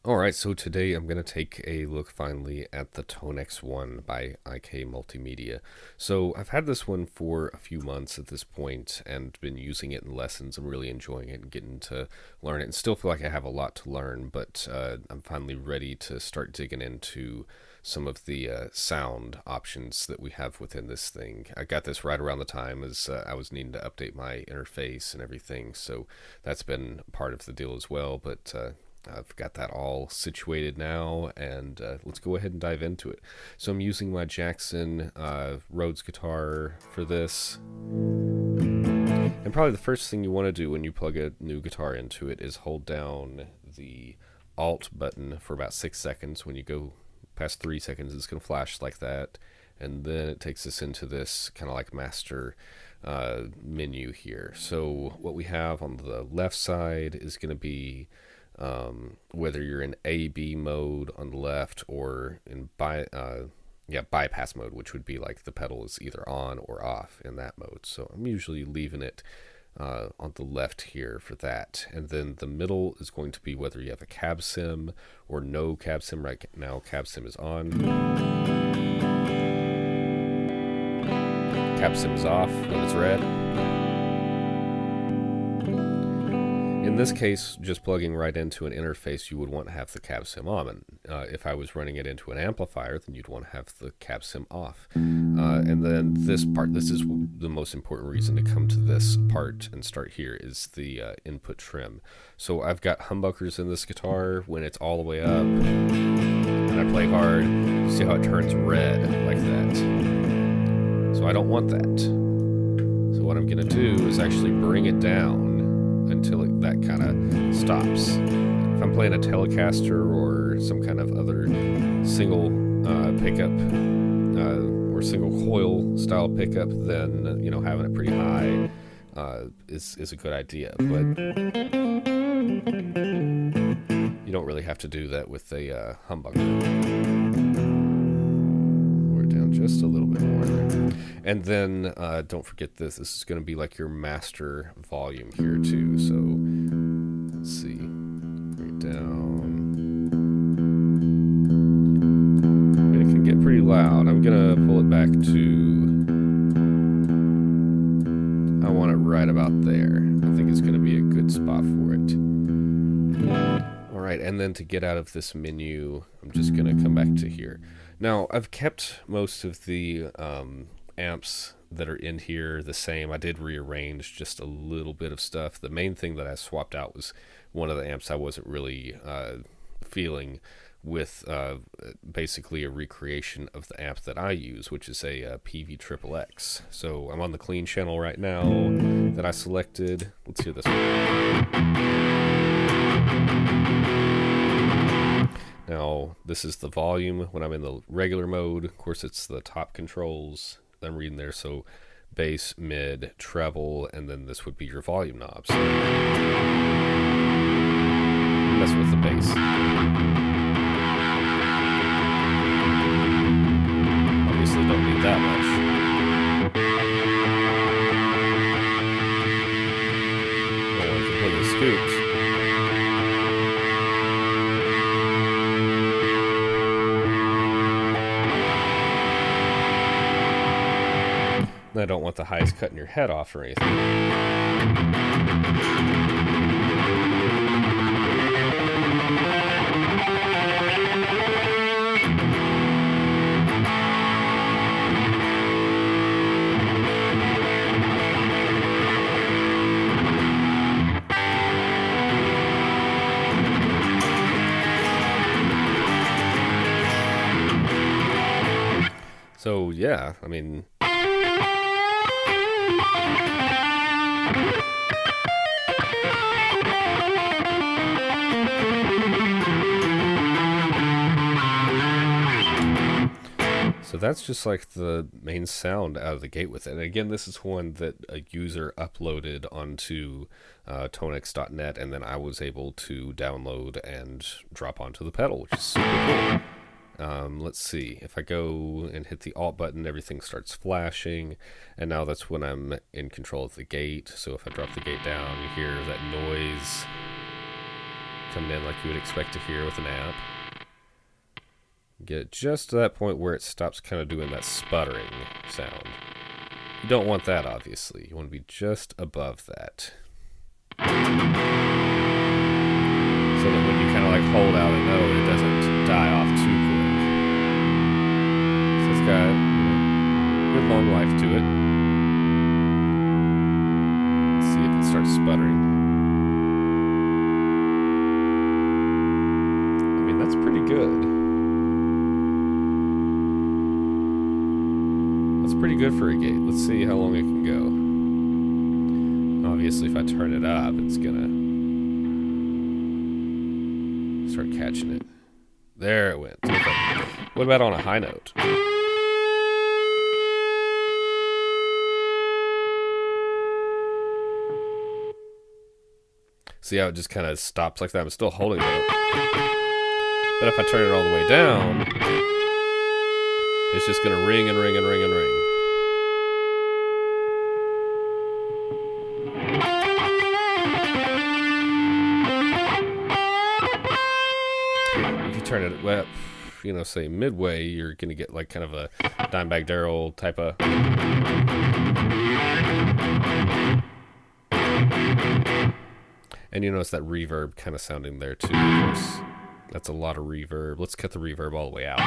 Alright, so today I'm going to take a look finally at the TONEX One by IK Multimedia. So I've had this one for a few months at this point and been using it in lessons. I'm really enjoying it and getting to learn it and still feel like I have a lot to learn, but I'm finally ready to start digging into some of the sound options that we have within this thing. I got this right around the time as I was needing to update my interface and everything, so that's been part of the deal as well, but I've got that all situated now, and let's go ahead and dive into it. So I'm using my Jackson Rhodes guitar for this. And probably the first thing you want to do when you plug a new guitar into it is hold down the Alt button for about 6 seconds. When you go past 3 seconds, it's going to flash like that. And then it takes us into this kind of like master menu here. So what we have on the left side is going to be whether you're in A/B mode on the left or in bypass mode, which would be like the pedal is either on or off in that mode. So I'm usually leaving it on the left here for that. And then the middle is going to be whether you have a cab sim or no cab sim. Right now cab sim is on. Cab sim is off when it's red. In this case, just plugging right into an interface, you would want to have the cab sim on. If I was running it into an amplifier, then you'd want to have the cab sim off. And then this part, this is the most important reason to come to this part and start here, is the input trim. So I've got humbuckers in this guitar. When it's all the way up and I play hard, you see how it turns red like that. So I don't want that. So what I'm going to do is actually bring it down until that kind of stops. If I'm playing a Telecaster or some kind of other single pickup or single coil style pickup, then having it pretty high is a good idea. But you don't really have to do that with a humbucker. We're down just a little bit more there. And then don't forget this. This is going to be like your master volume here too. So let's see. Bring it down. And it can get pretty loud. I'm going to pull it back to, I want it right about there. I think it's going to be a good spot for it. All right, and then to get out of this menu, I'm just going to come back to here. Now, I've kept most of the amps that are in here the same. I did rearrange just a little bit of stuff. The main thing that I swapped out was one of the amps I wasn't really feeling, with basically a recreation of the amp that I use, which is a PV-XXX. So I'm on the clean channel right now that I selected. Let's hear this one. Now, this is the volume when I'm in the regular mode. Of course, it's the top controls that I'm reading there. So bass, mid, treble, and then this would be your volume knobs. So mess with the bass. Obviously don't need that much. Don't want to completely scooped. I don't want the highs cutting your head off or anything. So yeah, I mean, so that's just like the main sound out of the gate with it. And again, this is one that a user uploaded onto tonex.net, and then I was able to download and drop onto the pedal, which is super cool. Let's see. If I go and hit the Alt button, everything starts flashing, and now that's when I'm in control of the gate. So if I drop the gate down, you hear that noise. coming in like you would expect to hear with an amp. Get it just to that point where it stops kind of doing that sputtering sound. You don't want that, obviously. You want to be just above that. So that when you kind of like hold out a note, it doesn't die off too quick. So it's got, good long life to it. Let's see if it starts sputtering. I mean, that's pretty good. Pretty good for a gate. Let's see how long it can go. Obviously, if I turn it up, it's gonna start catching it. There it went. Okay. What about on a high note? See how it just kind of stops like that? I'm still holding it. But if I turn it all the way down, it's just going to ring and ring and ring and ring. If you turn it up, say midway, you're going to get like kind of a Dimebag Darrell type of... And you notice that reverb kind of sounding there too, of course. That's a lot of reverb. Let's cut the reverb all the way out.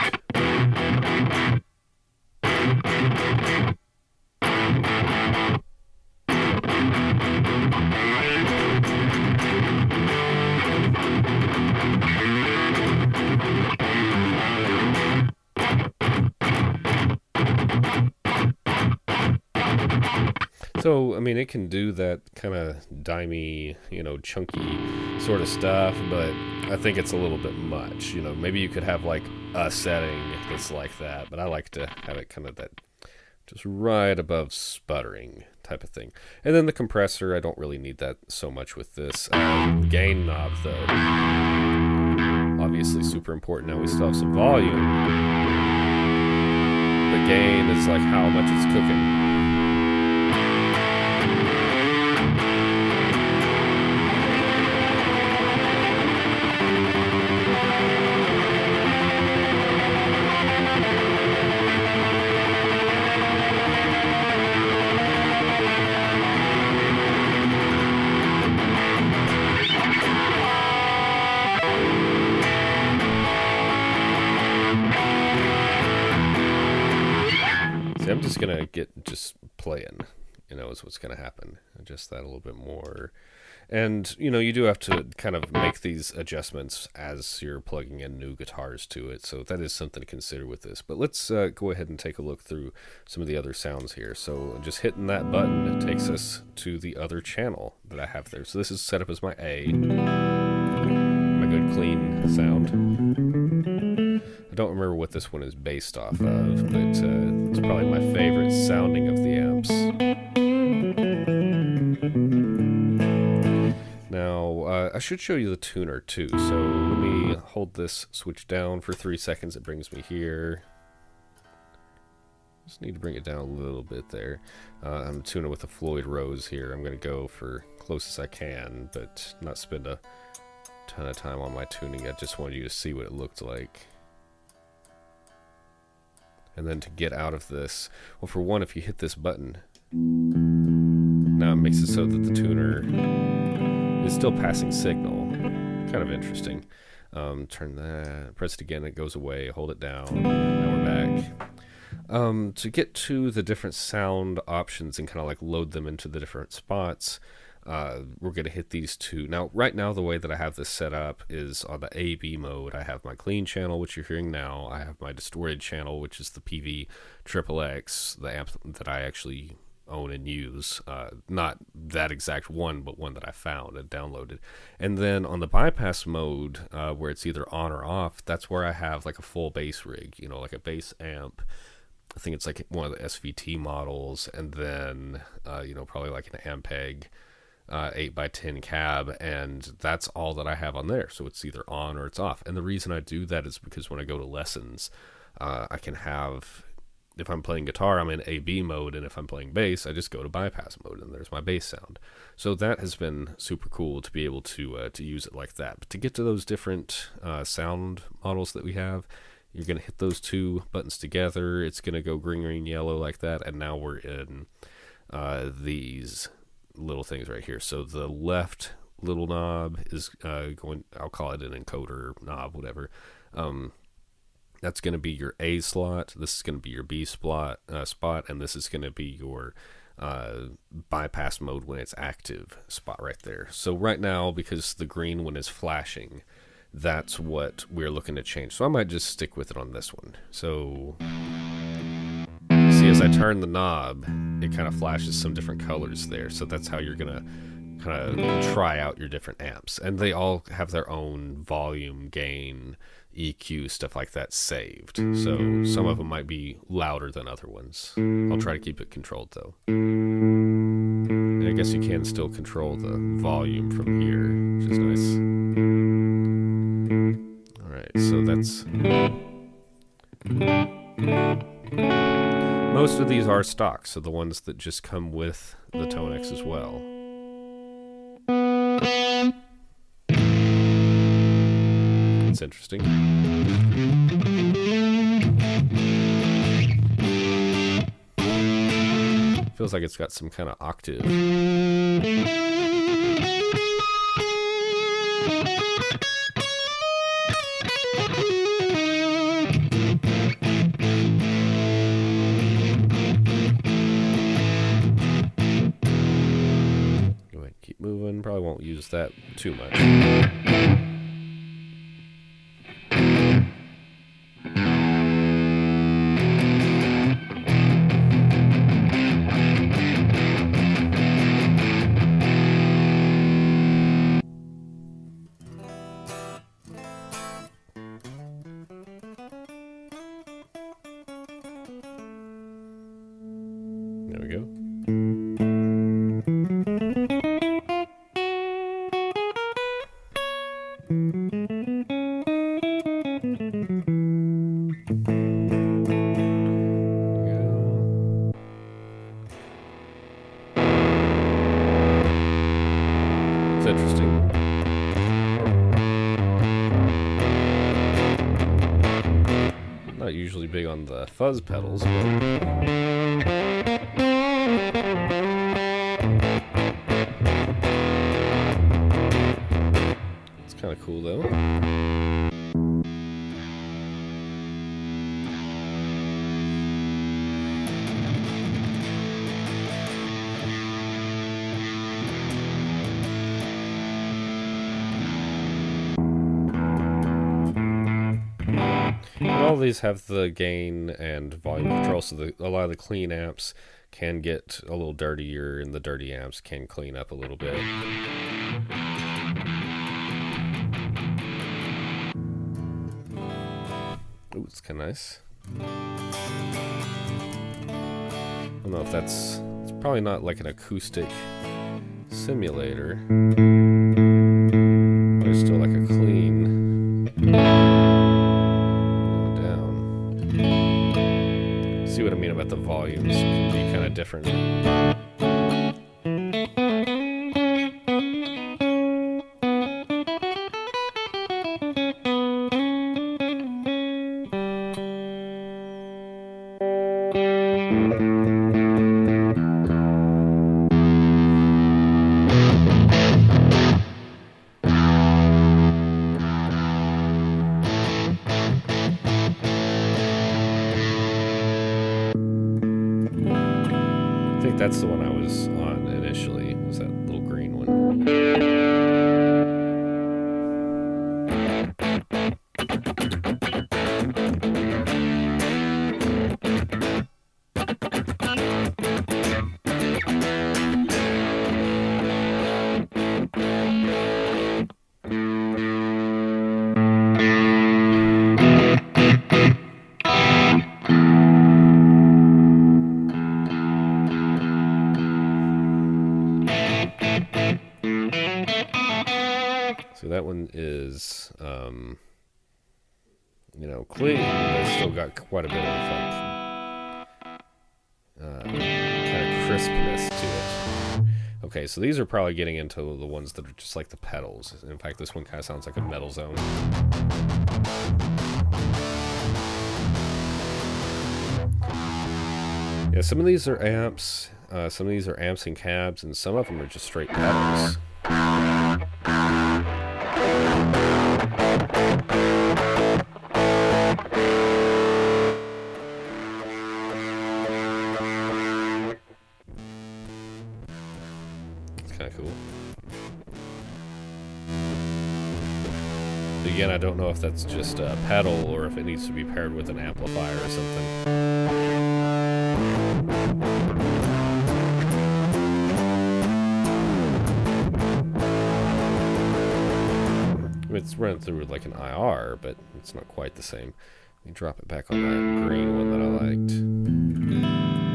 So, I mean, it can do that kind of dimey, chunky sort of stuff, but I think it's a little bit much. Maybe you could have like a setting that's like that, but I like to have it kind of that just right above sputtering type of thing. And then the compressor, I don't really need that so much with this. Gain knob, though, obviously super important. Now we still have some volume. The gain is like how much it's cooking. I'm just gonna just playing, is what's gonna happen. Adjust that a little bit more, and you do have to kind of make these adjustments as you're plugging in new guitars to it. So that is something to consider with this. But let's go ahead and take a look through some of the other sounds here. So just hitting that button, it takes us to the other channel that I have there. So this is set up as my A, my good clean sound. I don't remember what this one is based off of, but it's probably my favorite sounding of the amps. Now, I should show you the tuner too. So let me hold this switch down for 3 seconds. It brings me here. Just need to bring it down a little bit there. I'm tuning with a Floyd Rose here. I'm going to go for close as I can, but not spend a ton of time on my tuning. I just wanted you to see what it looked like. And then to get out of this, well, for one, if you hit this button, now it makes it so that the tuner is still passing signal. Kind of interesting. Turn that, press it again, it goes away, hold it down, now we're back. To get to the different sound options and kind of like load them into the different spots, we're going to hit these two. Now, right now, the way that I have this set up is on the A-B mode. I have my clean channel, which you're hearing now. I have my distorted channel, which is the PV XXX, the amp that I actually own and use. Not that exact one, but one that I found and downloaded. And then on the bypass mode, where it's either on or off, that's where I have like a full bass rig, like a bass amp. I think it's like one of the SVT models, and then, probably like an Ampeg 8x10 cab, and that's all that I have on there. So it's either on or it's off. And the reason I do that is because when I go to lessons, I can have if I'm playing guitar, I'm in A/B mode, and if I'm playing bass, I just go to bypass mode, and there's my bass sound. So that has been super cool to be able to use it like that. But to get to those different sound models that we have, you're going to hit those two buttons together. It's going to go green, green, yellow like that, and now we're in these little things right here. So the left little knob is going, I'll call it an encoder knob, whatever. That's going to be your A slot. This is going to be your B spot, and this is going to be your bypass mode when it's active spot right there. So right now, because the green one is flashing, that's what we're looking to change. So I might just stick with it on this one. So see, as I turn the knob, it kind of flashes some different colors there. So that's how you're going to kind of try out your different amps. And they all have their own volume, gain, EQ, stuff like that saved. So some of them might be louder than other ones. I'll try to keep it controlled though. And I guess you can still control the volume from here, which is nice. Alright, so that's... Most of these are stock, so the ones that just come with the TONEX as well. It's interesting. Feels like it's got some kind of octave. Go ahead and keep moving. Probably won't use that too much. There we go. It's interesting. Not usually big on the fuzz pedals, but it's kind of cool though. All these have the gain and volume control, so a lot of the clean amps can get a little dirtier, and the dirty amps can clean up a little bit. Ooh, it's kind of nice. I don't know if it's probably not like an acoustic simulator, but it's still like a clean down. See what I mean about the volumes? It can be kind of different. I think that's the one I was on initially, was that little green one. So that one is, you know, clean, but it's still got quite a bit of effect. crispness to it. Okay, so these are probably getting into the ones that are just like the pedals. In fact, this one kind of sounds like a metal zone. Yeah, some of these are amps, some of these are amps and cabs, and some of them are just straight pedals. It's kind of cool. Again, I don't know if that's just a pedal or if it needs to be paired with an amplifier or something. It's run through like an IR, but it's not quite the same. Let me drop it back on that green one that I liked.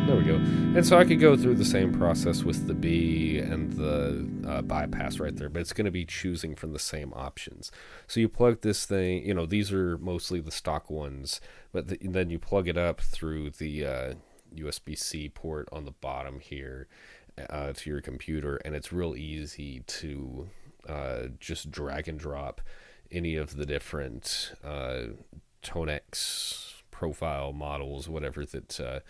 There we go. And so I could go through the same process with the B and the bypass right there, but it's going to be choosing from the same options. So you plug this thing, you know, these are mostly the stock ones, but then you plug it up through the USB-C port on the bottom here to your computer, and it's real easy to just drag and drop any of the different TONEX profile models, whatever that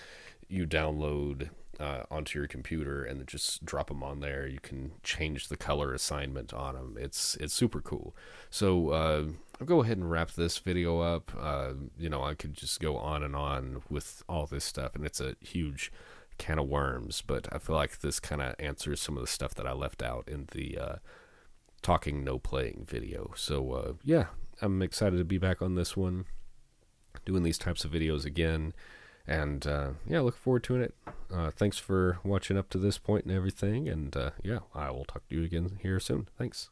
you download onto your computer, and then just drop them on there. You can change the color assignment on them. It's super cool. So I'll go ahead and wrap this video up. You know, I could just go on with all this stuff, and it's a huge can of worms, but I feel like this kind of answers some of the stuff that I left out in the talking no playing video. So yeah, I'm excited to be back on this one, doing these types of videos again, and yeah, look forward to it. Thanks for watching up to this point and everything, and yeah, I will talk to you again here soon. Thanks.